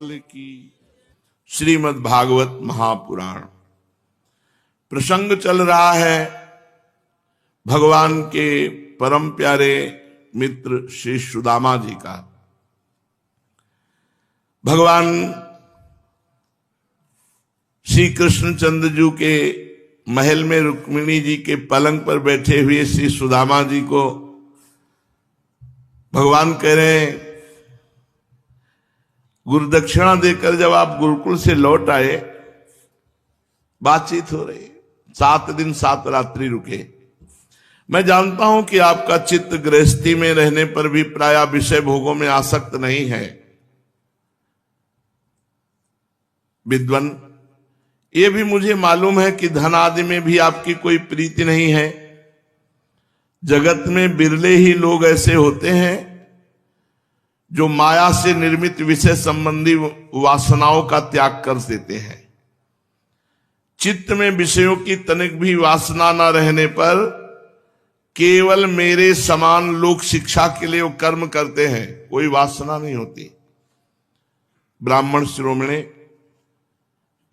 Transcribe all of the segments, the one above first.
की श्रीमद् भागवत महापुराण प्रसंग चल रहा है। भगवान के परम प्यारे मित्र श्री सुदामा जी का। भगवान श्री कृष्णचंद्र जी के महल में रुक्मिणी जी के पलंग पर बैठे हुए श्री सुदामा जी को भगवान कह रहे हैं, गुरुदक्षिणा देकर जब आप गुरुकुल से लौट आए, बातचीत हो रही, 7 दिन 7 रात्रि रुके। मैं जानता हूं कि आपका चित्त गृहस्थी में रहने पर भी प्राय विषय भोगों में आसक्त नहीं है। विद्वान, ये भी मुझे मालूम है कि धन आदि में भी आपकी कोई प्रीति नहीं है। जगत में बिरले ही लोग ऐसे होते हैं जो माया से निर्मित विषय संबंधी वासनाओं का त्याग कर देते हैं। चित्त में विषयों की तनिक भी वासना न रहने पर केवल मेरे समान लोक शिक्षा के लिए वो कर्म करते हैं, कोई वासना नहीं होती। ब्राह्मण शिरोमणि,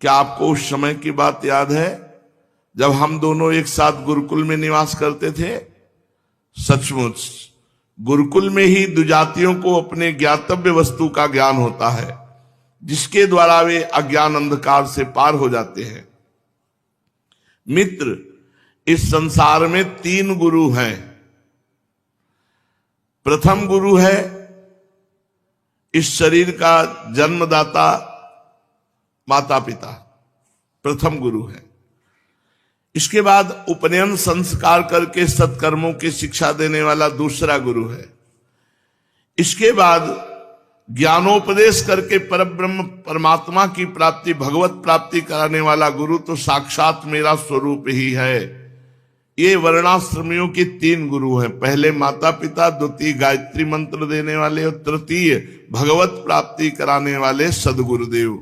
क्या आपको उस समय की बात याद है जब हम दोनों एक साथ गुरुकुल में निवास करते थे? सचमुच गुरुकुल में ही दुजातियों को अपने ज्ञातव्य वस्तु का ज्ञान होता है, जिसके द्वारा वे अज्ञान अंधकार से पार हो जाते हैं। मित्र, इस संसार में 3 गुरु हैं। प्रथम गुरु है इस शरीर का जन्मदाता माता पिता, प्रथम गुरु है। इसके बाद उपनयन संस्कार करके सत्कर्मों की शिक्षा देने वाला दूसरा गुरु है। इसके बाद ज्ञानोपदेश करके परब्रह्म परमात्मा की प्राप्ति, भगवत प्राप्ति कराने वाला गुरु तो साक्षात मेरा स्वरूप ही है। ये वर्णाश्रमियों के 3 गुरु हैं। पहले माता पिता, द्वितीय गायत्री मंत्र देने वाले और तृतीय भगवत प्राप्ति कराने वाले सदगुरुदेव।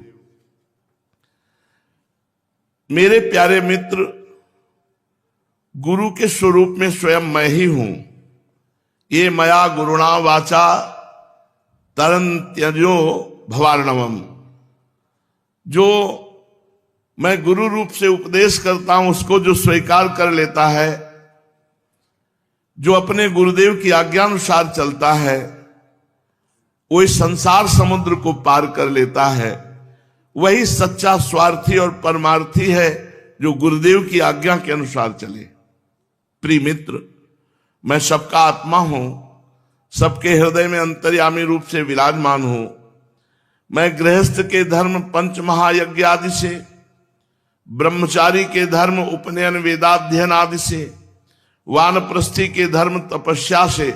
मेरे प्यारे मित्र, गुरु के स्वरूप में स्वयं मैं ही हूं। ये मया गुरुणा वाचा तरन्त्यजो भवार्णवम। जो मैं गुरु रूप से उपदेश करता हूं, उसको जो स्वीकार कर लेता है, जो अपने गुरुदेव की आज्ञानुसार चलता है, वो इस संसार समुद्र को पार कर लेता है। वही सच्चा स्वार्थी और परमार्थी है जो गुरुदेव की आज्ञा के अनुसार चले। प्रिय मित्र, मैं सबका आत्मा हूं, सबके हृदय में अंतर्यामी रूप से विराजमान हूं। मैं गृहस्थ के धर्म 5 महायज्ञ आदि से, ब्रह्मचारी के धर्म उपनयन वेदाध्ययन आदि से, वानप्रस्थी के धर्म तपस्या से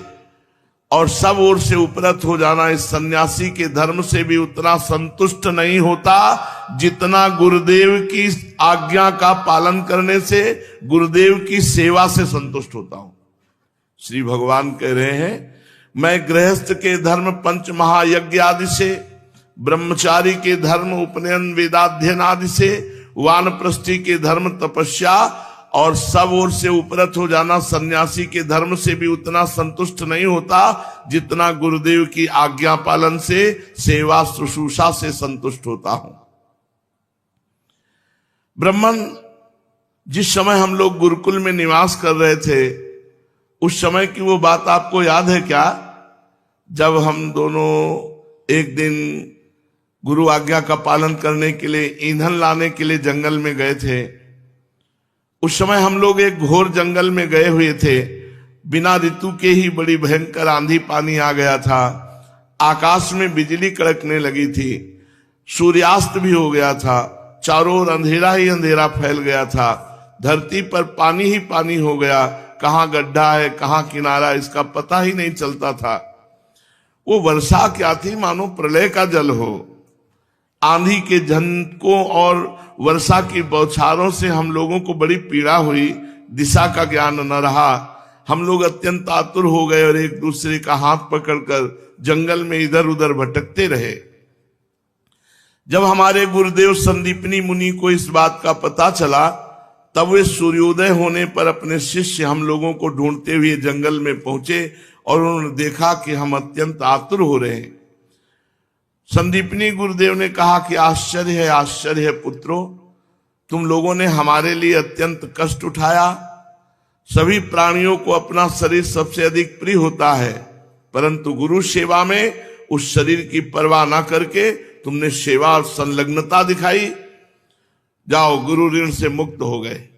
और सब ओर से उपरत हो जाना इस सन्यासी के धर्म से भी उतना संतुष्ट नहीं होता जितना गुरुदेव की आज्ञा का पालन करने से, गुरुदेव की सेवा से संतुष्ट होता हूं। श्री भगवान कह रहे हैं, मैं गृहस्थ के धर्म 5 महायज्ञ आदि से, ब्रह्मचारी के धर्म उपनयन वेदाध्ययन आदि से, वानप्रस्थी के धर्म तपस्या और सब ओर से उपरत हो जाना सन्यासी के धर्म से भी उतना संतुष्ट नहीं होता जितना गुरुदेव की आज्ञा पालन से, सेवा शुश्रूषा से संतुष्ट होता हूं। ब्राह्मण, जिस समय हम लोग गुरुकुल में निवास कर रहे थे, उस समय की वो बात आपको याद है क्या? जब हम दोनों एक दिन गुरु आज्ञा का पालन करने के लिए ईंधन लाने के लिए जंगल में गए थे। उस समय हम लोग एक घोर जंगल में गए हुए थे। बिना ऋतु के ही बड़ी भयंकर आंधी पानी आ गया था। आकाश में बिजली कड़कने लगी थी। सूर्यास्त भी हो गया था। चारों ओर अंधेरा ही अंधेरा फैल गया था। धरती पर पानी ही पानी हो गया। कहाँ गड्ढा है, कहाँ किनारा, इसका पता ही नहीं चलता था। वो वर्षा क्या थी, मानो प्रलय का जल हो। आंधी के झनकों और वर्षा की बौछारों से हम लोगों को बड़ी पीड़ा हुई। दिशा का ज्ञान न रहा। हम लोग अत्यंत आतुर हो गए और एक दूसरे का हाथ पकड़कर जंगल में इधर उधर भटकते रहे। जब हमारे गुरुदेव संदीपनी मुनि को इस बात का पता चला, तब वे सूर्योदय होने पर अपने शिष्य हम लोगों को ढूंढते हुए जंगल में पहुंचे और उन्होंने देखा कि हम अत्यंत आतुर हो रहे हैं। संदीपनी गुरुदेव ने कहा कि आश्चर्य है पुत्रों, तुम लोगों ने हमारे लिए अत्यंत कष्ट उठाया। सभी प्राणियों को अपना शरीर सबसे अधिक प्रिय होता है, परंतु गुरु सेवा में उस शरीर की परवाह ना करके तुमने सेवा और संलग्नता दिखाई। जाओ, गुरु ऋण से मुक्त हो गए।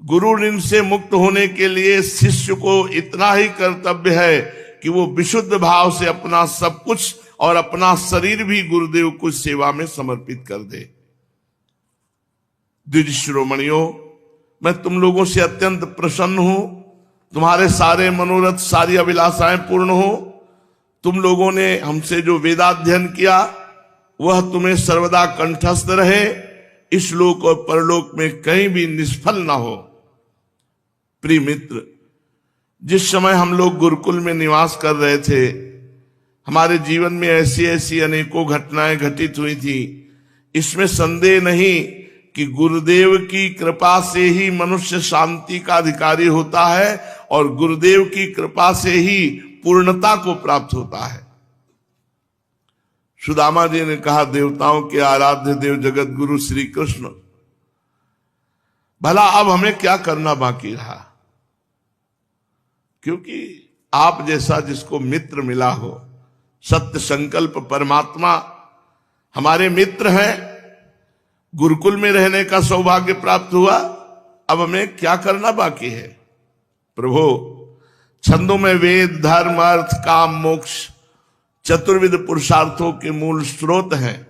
गुरु ऋण से मुक्त होने के लिए शिष्य को इतना ही कर्तव्य है कि वो विशुद्ध भाव से अपना सब कुछ और अपना शरीर भी गुरुदेव को सेवा में समर्पित कर दे। द्विज शिरोमणियों, मैं तुम लोगों से अत्यंत प्रसन्न हूं। तुम्हारे सारे मनोरथ, सारी अभिलाषाएं पूर्ण हो। तुम लोगों ने हमसे जो वेदाध्ययन किया वह तुम्हें सर्वदा कंठस्थ रहे, इस लोक और परलोक में कहीं भी निष्फल ना हो। प्रिय मित्र, जिस समय हम लोग गुरुकुल में निवास कर रहे थे, हमारे जीवन में ऐसी ऐसी अनेकों घटनाएं घटित हुई थी। इसमें संदेह नहीं कि गुरुदेव की कृपा से ही मनुष्य शांति का अधिकारी होता है और गुरुदेव की कृपा से ही पूर्णता को प्राप्त होता है। सुदामा जी ने कहा, देवताओं के आराध्य देव जगत गुरु श्री कृष्ण, भला अब हमें क्या करना बाकी रहा? क्योंकि आप जैसा जिसको मित्र मिला हो, सत्य संकल्प परमात्मा हमारे मित्र हैं, गुरुकुल में रहने का सौभाग्य प्राप्त हुआ। अब हमें क्या करना बाकी है? प्रभु, छंदों में वेद, धर्म, अर्थ, काम, मोक्ष चतुर्विध पुरुषार्थों के मूल स्रोत हैं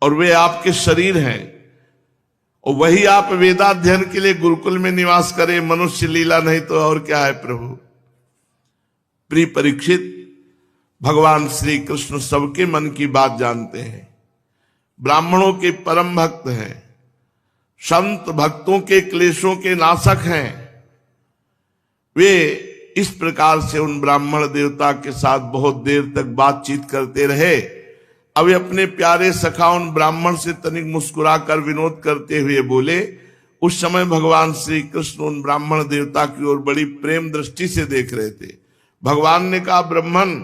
और वे आपके शरीर हैं, और वही आप वेदाध्ययन के लिए गुरुकुल में निवास करें। मनुष्य लीला नहीं तो और क्या है प्रभु। प्रिय परीक्षित, भगवान श्री कृष्ण सबके मन की बात जानते हैं, ब्राह्मणों के परम भक्त हैं, संत भक्तों के क्लेशों के नाशक हैं। वे इस प्रकार से उन ब्राह्मण देवता के साथ बहुत देर तक बातचीत करते रहे। अब वे अपने प्यारे सखा उन ब्राह्मण से तनिक मुस्कुराकर विनोद करते हुए बोले। उस समय भगवान श्री कृष्ण उन ब्राह्मण देवता की ओर बड़ी प्रेम दृष्टि से देख रहे थे। भगवान ने कहा, ब्राह्मण,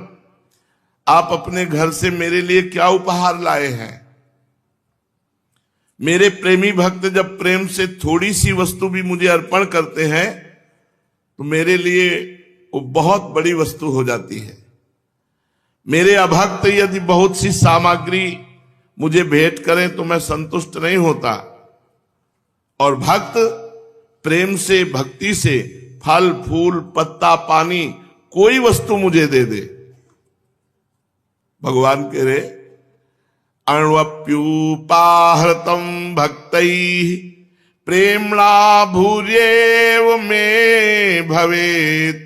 आप अपने घर से मेरे लिए क्या उपहार लाए हैं? मेरे प्रेमी भक्त जब प्रेम से थोड़ी सी वस्तु भी मुझे अर्पण करते हैं तो मेरे लिए वो बहुत बड़ी वस्तु हो जाती है। मेरे अभक्त यदि बहुत सी सामग्री मुझे भेंट करें तो मैं संतुष्ट नहीं होता, और भक्त प्रेम से, भक्ति से फल, फूल, पत्ता, पानी, कोई वस्तु मुझे दे दे। भगवान कह रहे, अण्वप्युपाहृतं भक्तैः प्रेम्णा भूर्येव मे भवेत्,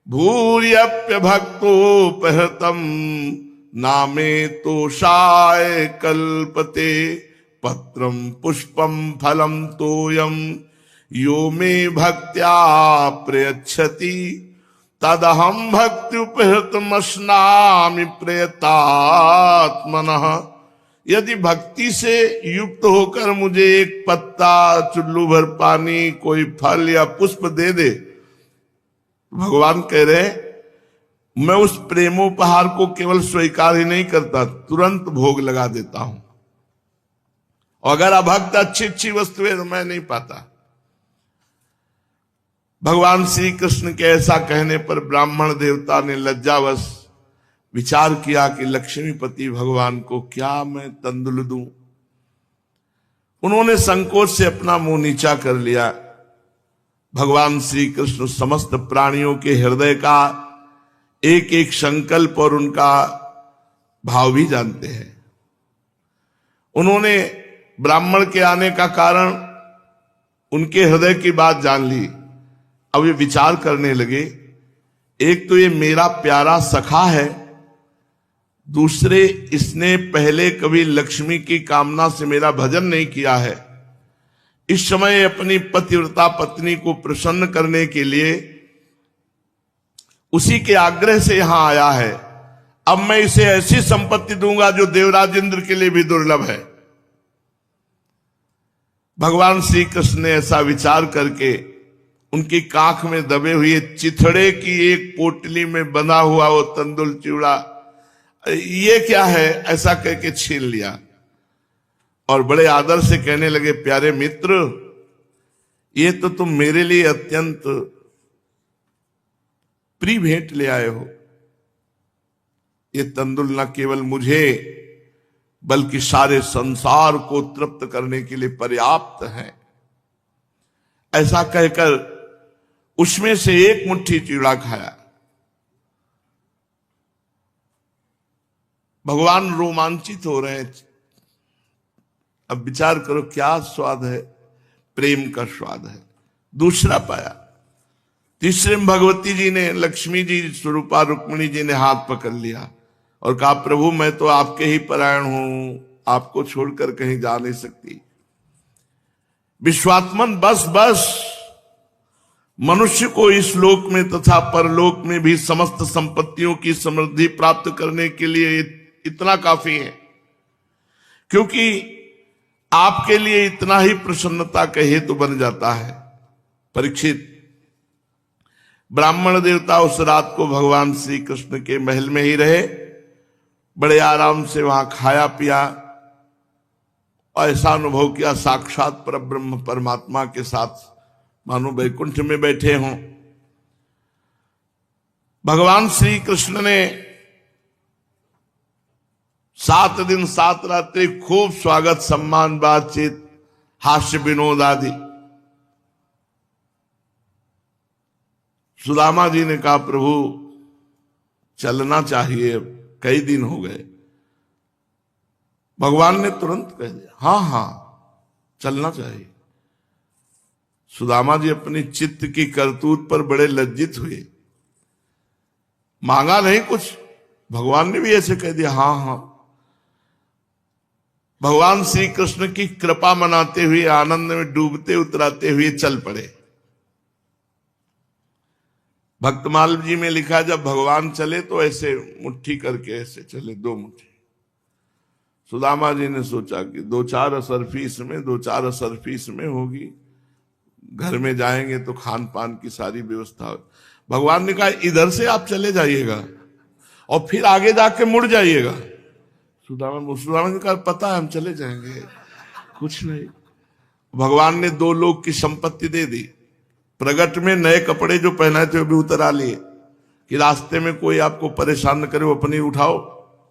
भूर्यप्यभक्तोपहृतं नामे तोषाय कल्पते, पत्रं पुष्पं फलं तोयं यो मे भक्त्या प्रयच्छति, तदहं भक्त्युपहृतमश्नामि प्रयतात्मनः। यदि भक्ति से युक्त होकर मुझे एक पत्ता, चुल्लू भर पानी, कोई फल या पुष्प दे दे, भगवान कह रहे, मैं उस प्रेमोपहार को केवल स्वीकार ही नहीं करता, तुरंत भोग लगा देता हूं। और अगर अभक्त अच्छी वस्तुएं तो मैं नहीं पाता। भगवान श्री कृष्ण के ऐसा कहने पर ब्राह्मण देवता ने लज्जावश विचार किया कि लक्ष्मीपति भगवान को क्या मैं तंदुल दूं। उन्होंने संकोच से अपना मुंह नीचा कर लिया। भगवान श्री कृष्ण समस्त प्राणियों के हृदय का एक एक संकल्प और उनका भाव भी जानते हैं। उन्होंने ब्राह्मण के आने का कारण, उनके हृदय की बात जान ली। अब ये विचार करने लगे, एक तो ये मेरा प्यारा सखा है, दूसरे इसने पहले कभी लक्ष्मी की कामना से मेरा भजन नहीं किया है। इस समय अपनी पतिव्रता पत्नी को प्रसन्न करने के लिए उसी के आग्रह से यहां आया है। अब मैं इसे ऐसी संपत्ति दूंगा जो देवराज इंद्र के लिए भी दुर्लभ है। भगवान श्री कृष्ण ने ऐसा विचार करके उनकी काख में दबे हुए चिथड़े की एक पोटली में बंधा हुआ वो तंदुल चिवड़ा ये क्या है, ऐसा कह के छीन लिया और बड़े आदर से कहने लगे, प्यारे मित्र, ये तो तुम मेरे लिए अत्यंत प्रिय भेंट ले आए हो। ये तंदुल न केवल मुझे बल्कि सारे संसार को तृप्त करने के लिए पर्याप्त है। ऐसा कहकर उसमें से एक मुट्ठी चिड़ा खाया। भगवान रोमांचित हो रहे हैं। अब विचार करो क्या स्वाद है, प्रेम का स्वाद है। दूसरा पाया। तीसरे में भगवती जी ने, लक्ष्मी जी स्वरूपा रुक्मिणी जी ने हाथ पकड़ लिया और कहा, प्रभु मैं तो आपके ही परायण हूं, आपको छोड़कर कहीं जा नहीं सकती। विश्वात्मन बस बस, मनुष्य को इस लोक में तथा परलोक में भी समस्त संपत्तियों की समृद्धि प्राप्त करने के लिए इतना काफी है, क्योंकि आपके लिए इतना ही प्रसन्नता का हेतु बन जाता है। परीक्षित, ब्राह्मण देवता उस रात को भगवान श्री कृष्ण के महल में ही रहे, बड़े आराम से वहां खाया पिया, ऐसा अनुभव किया साक्षात परब्रह्म परमात्मा के साथ मानो वैकुंठ में बैठे हों। भगवान श्री कृष्ण ने 7 दिन 7 रात्रि खूब स्वागत सम्मान बातचीत हास्य विनोद आदि। सुदामा जी ने कहा, प्रभु चलना चाहिए, अब कई दिन हो गए। भगवान ने तुरंत कह दिया, हाँ हाँ चलना चाहिए। सुदामा जी अपनी चित्त की करतूत पर बड़े लज्जित हुए। मांगा नहीं कुछ, भगवान ने भी ऐसे कह दिया, हाँ हाँ। भगवान श्री कृष्ण की कृपा मनाते हुए, आनंद में डूबते उतराते हुए चल पड़े। भक्तमाल जी में लिखा, जब भगवान चले तो ऐसे मुट्ठी करके ऐसे चले, 2 मुट्ठी। सुदामा जी ने सोचा कि 2-4 असरफी इसमें 2-4 असरफी इसमें होगी, घर में जाएंगे तो खान पान की सारी व्यवस्था हो। भगवान ने कहा, इधर से आप चले जाइएगा और फिर आगे जाके मुड़ जाइएगा। सुदामा ने कहा, पता है हम चले जाएंगे, कुछ नहीं। भगवान ने 2 लोग की संपत्ति दे दी। प्रगट में नए कपड़े जो पहनाए थे वो भी उतरा लिए कि रास्ते में कोई आपको परेशान न करे, वो अपनी उठाओ,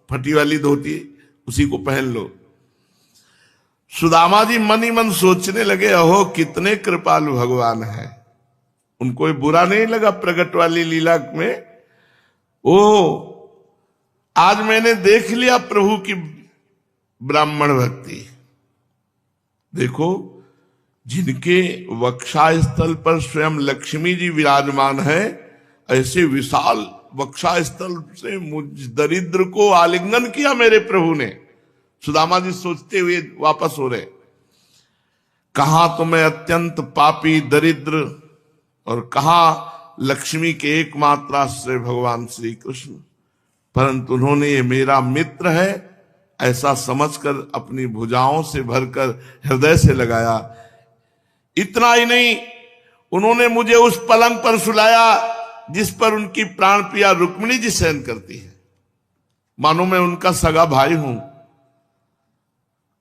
फटी वाली धोती उसी को पहन लो। सुदामा जी मन ही मन सोचने लगे, अहो कितने कृपालु भगवान है। उनको बुरा नहीं लगा प्रगट वाली लीला में। ओ आज मैंने देख लिया प्रभु की ब्राह्मण भक्ति। देखो, जिनके वक्षास्थल पर स्वयं लक्ष्मी जी विराजमान है, ऐसे विशाल वक्षास्थल से मुझ दरिद्र को आलिंगन किया मेरे प्रभु ने। सुदामा जी सोचते हुए वापस हो रहे, कहां तो मैं अत्यंत पापी दरिद्र और कहां लक्ष्मी के एकमात्र आश्रय भगवान श्री कृष्ण, परंतु उन्होंने ये मेरा मित्र है ऐसा समझकर अपनी भुजाओं से भरकर हृदय से लगाया। इतना ही नहीं, उन्होंने मुझे उस पलंग पर सुलाया जिस पर उनकी प्राण प्रिया रुक्मिणी जी शयन करती है, मानो मैं उनका सगा भाई हूं।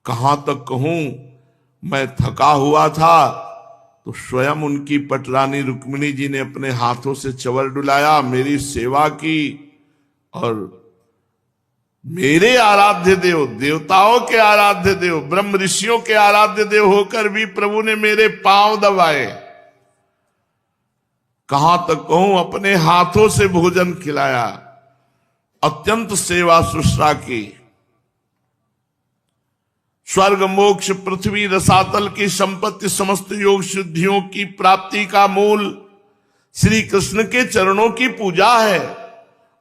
कहां तक कहूं, मैं थका हुआ था तो स्वयं उनकी पटरानी रुक्मिणी जी ने अपने हाथों से चवर डुलाया, मेरी सेवा की और मेरे आराध्य देव, देवताओं के आराध्य देव, ब्रह्म ऋषियों के आराध्य देव होकर भी प्रभु ने मेरे पांव दबाए। कहां तक कहूं, अपने हाथों से भोजन खिलाया, अत्यंत सेवा शुश्रा की। स्वर्ग मोक्ष पृथ्वी रसातल की संपत्ति समस्त योग सिद्धियों की प्राप्ति का मूल श्री कृष्ण के चरणों की पूजा है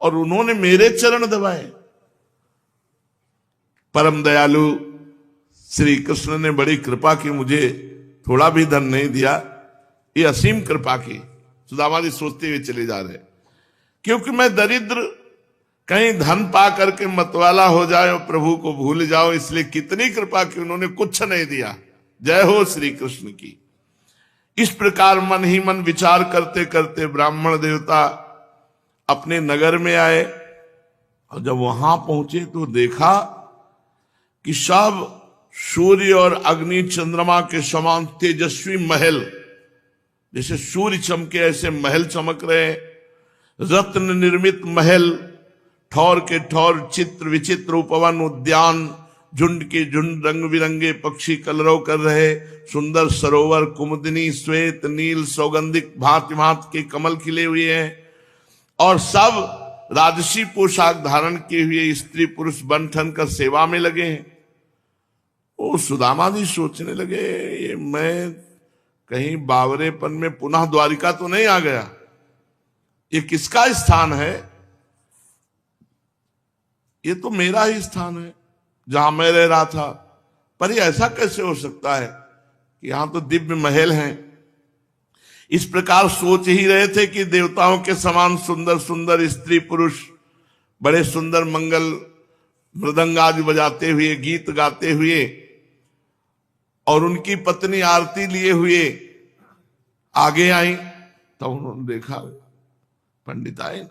और उन्होंने मेरे चरण दबाए। परम दयालु श्री कृष्ण ने बड़ी कृपा की, मुझे थोड़ा भी धन नहीं दिया, ये असीम कृपा की। सुदामा जी सोचते हुए चले जा रहे, क्योंकि मैं दरिद्र कहीं धन पा करके मतवाला हो जाए और प्रभु को भूल जाओ, इसलिए कितनी कृपा की, उन्होंने कुछ नहीं दिया। जय हो श्री कृष्ण की। इस प्रकार मन ही मन विचार करते करते ब्राह्मण देवता अपने नगर में आए। और जब वहां पहुंचे तो देखा कि सब सूर्य और अग्नि चंद्रमा के समान तेजस्वी महल, जैसे सूर्य चमके ऐसे महल चमक रहे, रत्न निर्मित महल, ठौर के ठौर चित्र विचित्र उपवन उद्यान, झुंड के झुंड रंग बिरंगे पक्षी कलरव कर रहे, सुंदर सरोवर, कुमुदिनी, श्वेत, नील, सौगंधिक भांति भांति के कमल खिले हुए हैं, और सब राजसी पोशाक धारण किए हुए स्त्री पुरुष बन ठन कर सेवा में लगे हैं। वो सुदामा जी सोचने लगे, ये मैं कहीं बावरेपन में पुनः द्वारिका तो नहीं आ गया, ये किसका स्थान है? ये तो मेरा ही स्थान है जहां मैं रह रहा था, पर ये ऐसा कैसे हो सकता है कि यहां तो दिव्य महल हैं। इस प्रकार सोच ही रहे थे कि देवताओं के समान सुंदर सुंदर स्त्री पुरुष बड़े सुंदर मंगल मृदंग आदि बजाते हुए, गीत गाते हुए, और उनकी पत्नी आरती लिए हुए आगे आई। तब उन्होंने देखा पंडिताइन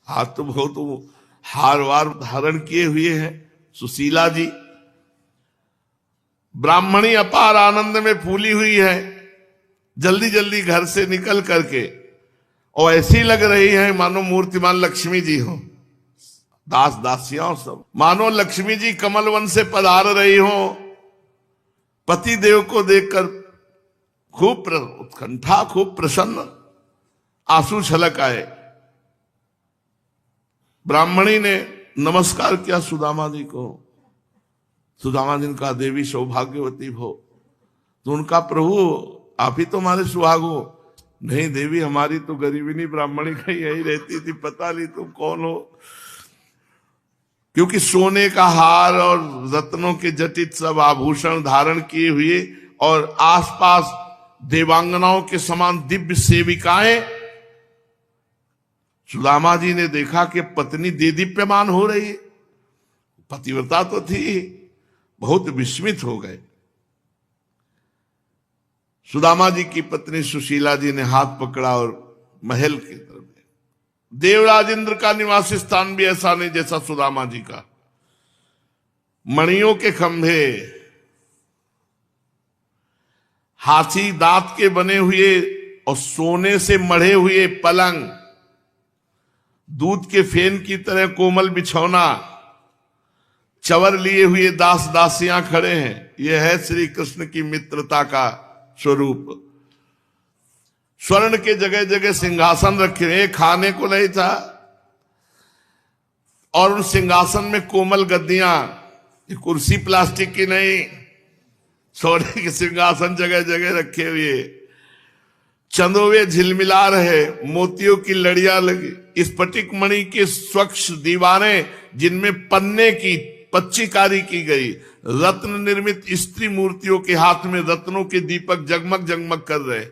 हाथ तो बहुत हार वार धारण किए हुए हैं सुशीला जी, ब्राह्मणी अपार आनंद में फूली हुई है, जल्दी जल्दी घर से निकल करके, और ऐसी लग रही है मानो मूर्तिमान लक्ष्मी जी हो, दास दासियां सब मानो लक्ष्मी जी कमल वन से पधार रही हो। पति देव को देखकर खूब उत्कंठा, खूब प्रसन्न, आंसू छलक आए। ब्राह्मणी ने नमस्कार किया सुदामा जी को। सुदामा जी ने कहा, देवी सौभाग्यवती हो। तो उनका, प्रभु आप ही तो हमारे सुहाग हो। नहीं देवी, हमारी तो गरीबिनी ब्राह्मणी कहीं यही रहती थी, पता नहीं तुम कौन हो। क्योंकि सोने का हार और रत्नों के जटित सब आभूषण धारण किए हुए और आसपास देवांगनाओं के समान दिव्य सेविकाएं, सुदामा जी ने देखा कि पत्नी देदीप्यमान हो रही है, पतिव्रता तो थी, बहुत विस्मित हो गए। सुदामा जी की पत्नी सुशीला जी ने हाथ पकड़ा और महल की तरफ। देवराज इंद्र का निवास स्थान भी ऐसा नहीं जैसा सुदामा जी का। मणियों के खंभे, हाथी दांत के बने हुए और सोने से मढ़े हुए पलंग, दूध के फेन की तरह कोमल बिछौना, चवर लिए हुए दास दासियां खड़े हैं। यह है श्री कृष्ण की मित्रता का स्वरूप। स्वर्ण के जगह जगह सिंहासन रखे हुए, खाने को नहीं था, और उन सिंहासन में कोमल गद्दियां, ये कुर्सी प्लास्टिक की नहीं, सोने के सिंहासन जगह जगह रखे हुए, चंदोवे झिलमिला रहे, मोतियों की लड़ियां लगी, स्फटिक मणि के स्वच्छ दीवारें जिनमें पन्ने की पच्चीकारी की गई, रत्न निर्मित स्त्री मूर्तियों के हाथ में रत्नों के दीपक जगमग जगमग कर रहे।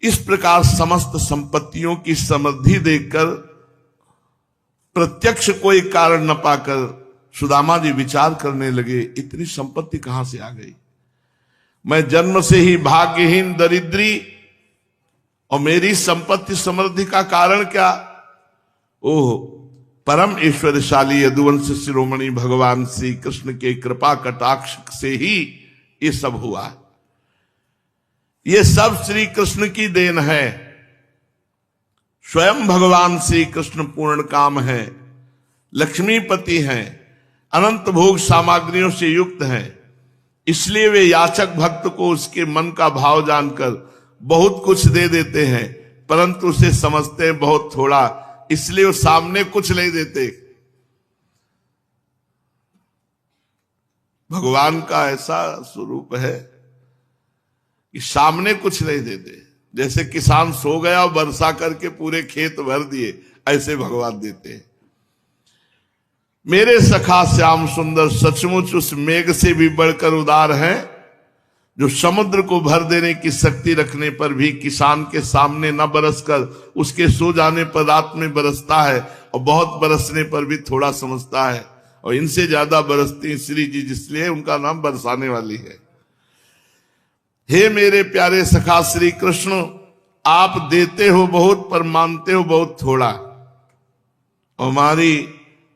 इस प्रकार समस्त संपत्तियों की समृद्धि देखकर प्रत्यक्ष कोई कारण न पाकर सुदामा जी विचार करने लगे, इतनी संपत्ति कहां से आ गई? मैं जन्म से ही भाग्यहीन दरिद्री, और मेरी संपत्ति समृद्धि का कारण क्या? ओह, परम ऐश्वर्यशाली यदुवंश शिरोमणि भगवान श्री कृष्ण के कृपा कटाक्ष से ही ये सब हुआ। ये सब श्री कृष्ण की देन है। स्वयं भगवान श्री कृष्ण पूर्ण काम है, लक्ष्मीपति हैं, अनंत भोग सामग्रियों से युक्त हैं। इसलिए वे याचक भक्त को उसके मन का भाव जानकर बहुत कुछ दे देते हैं, परंतु उसे समझते हैं बहुत थोड़ा, इसलिए वो सामने कुछ नहीं देते। भगवान का ऐसा स्वरूप है कि सामने कुछ नहीं देते। जैसे किसान सो गया और वर्षा करके पूरे खेत भर दिए, ऐसे भगवान देते हैं। मेरे सखा श्याम सुंदर सचमुच उस मेघ से भी बढ़कर उदार है, जो समुद्र को भर देने की शक्ति रखने पर भी किसान के सामने न बरसकर उसके सो जाने पर रात में बरसता है, और बहुत बरसने पर भी थोड़ा समझता है, और इनसे ज्यादा बरसती श्री जी, जिसलिए उनका नाम बरसाने वाली है। हे मेरे प्यारे सखा श्री कृष्ण, आप देते हो बहुत पर मानते हो बहुत थोड़ा। हमारी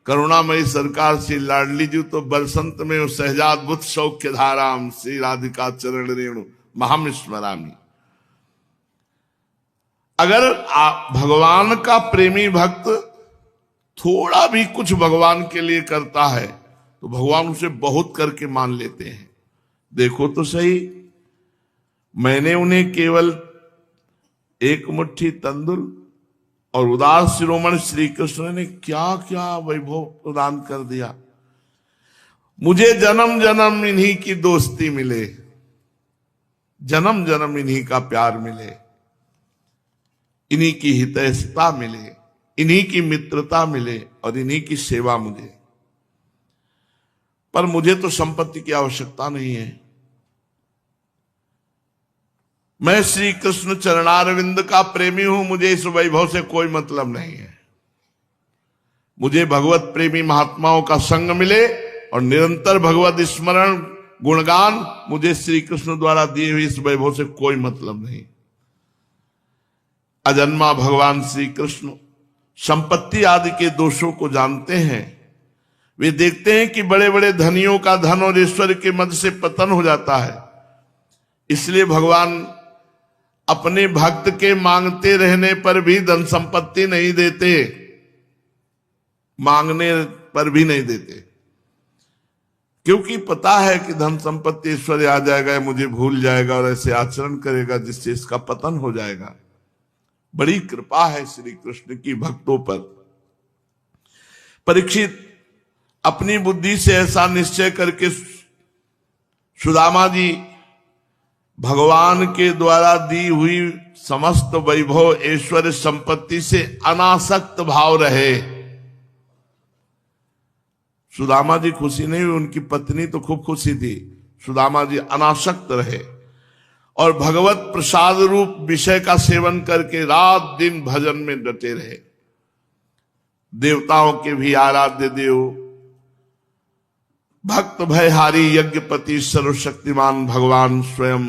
करुणामयी सरकार श्री लाडली जी तो बरसंत में उस सहजाद बुद्ध सौख्य धाराम श्री राधिका चरण रेणु महाम स्मरामी। अगर भगवान का प्रेमी भक्त थोड़ा भी कुछ भगवान के लिए करता है तो भगवान उसे बहुत करके मान लेते हैं। देखो तो सही, मैंने उन्हें केवल एक मुट्ठी तंदुल और उदास शिरोमणि श्री कृष्ण ने क्या क्या वैभव प्रदान कर दिया। मुझे जन्म जन्म इन्हीं की दोस्ती मिले, जन्म जन्म इन्हीं का प्यार मिले, इन्हीं की हितैषता मिले, इन्हीं की मित्रता मिले और इन्हीं की सेवा मुझे। पर मुझे तो संपत्ति की आवश्यकता नहीं है। मैं श्री कृष्ण चरणारविंद का प्रेमी हूं, मुझे इस वैभव से कोई मतलब नहीं है। मुझे भगवत प्रेमी महात्माओं का संग मिले और निरंतर भगवत स्मरण गुणगान, मुझे श्री कृष्ण द्वारा दिए हुए इस वैभव से कोई मतलब नहीं। अजन्मा भगवान श्री कृष्ण संपत्ति आदि के दोषों को जानते हैं। वे देखते हैं कि बड़े बड़े धनियों का धन और ऐश्वर्य के मध्य से पतन हो जाता है, इसलिए भगवान अपने भक्त के मांगते रहने पर भी धन संपत्ति नहीं देते, मांगने पर भी नहीं देते, क्योंकि पता है कि धन संपत्ति ऐश्वर्य आ जाएगा, मुझे भूल जाएगा और ऐसे आचरण करेगा जिससे इसका पतन हो जाएगा। बड़ी कृपा है श्री कृष्ण की भक्तों पर। परीक्षित अपनी बुद्धि से ऐसा निश्चय करके सुदामा जी भगवान के द्वारा दी हुई समस्त वैभव ऐश्वर्य संपत्ति से अनासक्त भाव रहे। सुदामा जी खुशी नहीं हुई, उनकी पत्नी तो खूब खुशी थी। सुदामा जी अनासक्त रहे और भगवत प्रसाद रूप विषय का सेवन करके रात दिन भजन में डटे रहे। देवताओं के भी आराध्य देव, भक्त भयहारी यज्ञपति सर्वशक्तिमान भगवान स्वयं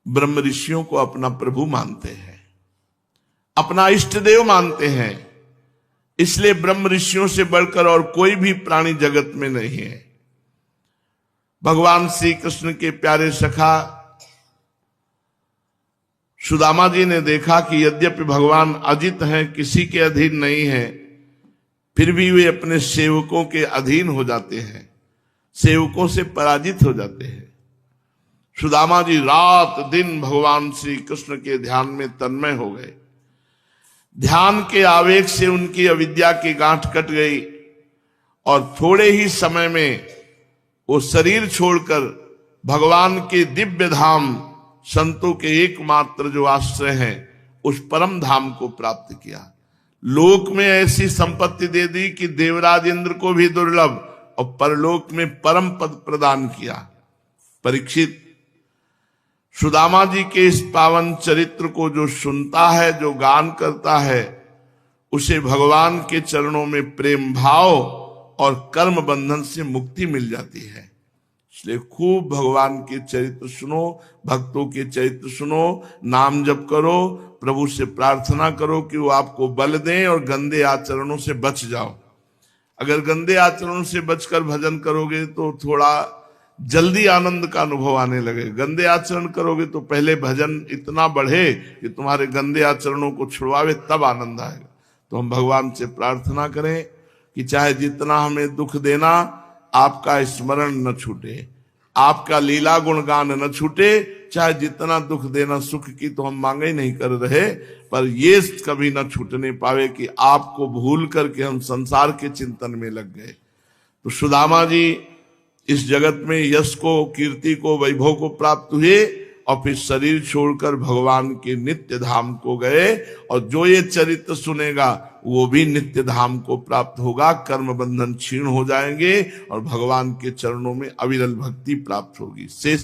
ब्रह्म ऋषियों को अपना प्रभु मानते हैं, अपना इष्ट देव मानते हैं। इसलिए ब्रह्म ऋषियों से बढ़कर और कोई भी प्राणी जगत में नहीं है। भगवान श्री कृष्ण के प्यारे सखा सुदामा जी ने देखा कि यद्यपि भगवान अजित हैं, किसी के अधीन नहीं है, फिर भी वे अपने सेवकों के अधीन हो जाते हैं, सेवकों से पराजित हो जाते हैं। सुदामा जी रात दिन भगवान श्री कृष्ण के ध्यान में तन्मय हो गए। ध्यान के आवेग से उनकी अविद्या की गांठ कट गई और थोड़े ही समय में वो शरीर छोड़कर भगवान के दिव्य धाम, संतों के एकमात्र जो आश्रय हैं, उस परम धाम को प्राप्त किया। लोक में ऐसी संपत्ति दे दी कि देवराज इंद्र को भी दुर्लभ, और परलोक में परम पद प्रदान किया। परीक्षित, सुदामा जी के इस पावन चरित्र को जो सुनता है, जो गान करता है, उसे भगवान के चरणों में प्रेम भाव और कर्म बंधन से मुक्ति मिल जाती है। इसलिए खूब भगवान के चरित्र सुनो, भक्तों के चरित्र सुनो, नाम जप करो, प्रभु से प्रार्थना करो कि वो आपको बल दें और गंदे आचरणों से बच जाओ। अगर गंदे आचरणों से बचकर भजन करोगे तो थोड़ा जल्दी आनंद का अनुभव आने लगे। गंदे आचरण करोगे तो पहले भजन इतना बढ़े कि तुम्हारे गंदे आचरणों को छुड़वावे, तब आनंद आएगा। तो हम भगवान से प्रार्थना करें कि चाहे जितना हमें दुख देना, आपका स्मरण न छूटे, आपका लीला गुणगान न छूटे। चाहे जितना दुख देना, सुख की तो हम मांगे नहीं कर रहे, पर ये कभी न छूटने पावे कि आपको भूल करके हम संसार के चिंतन में लग गए। तो सुदामा जी इस जगत में यश को, कीर्ति को, वैभव को प्राप्त हुए और फिर शरीर छोड़कर भगवान के नित्य धाम को गए। और जो ये चरित्र सुनेगा वो भी नित्य धाम को प्राप्त होगा, कर्म बंधन क्षीण हो जाएंगे और भगवान के चरणों में अविरल भक्ति प्राप्त होगी। शेष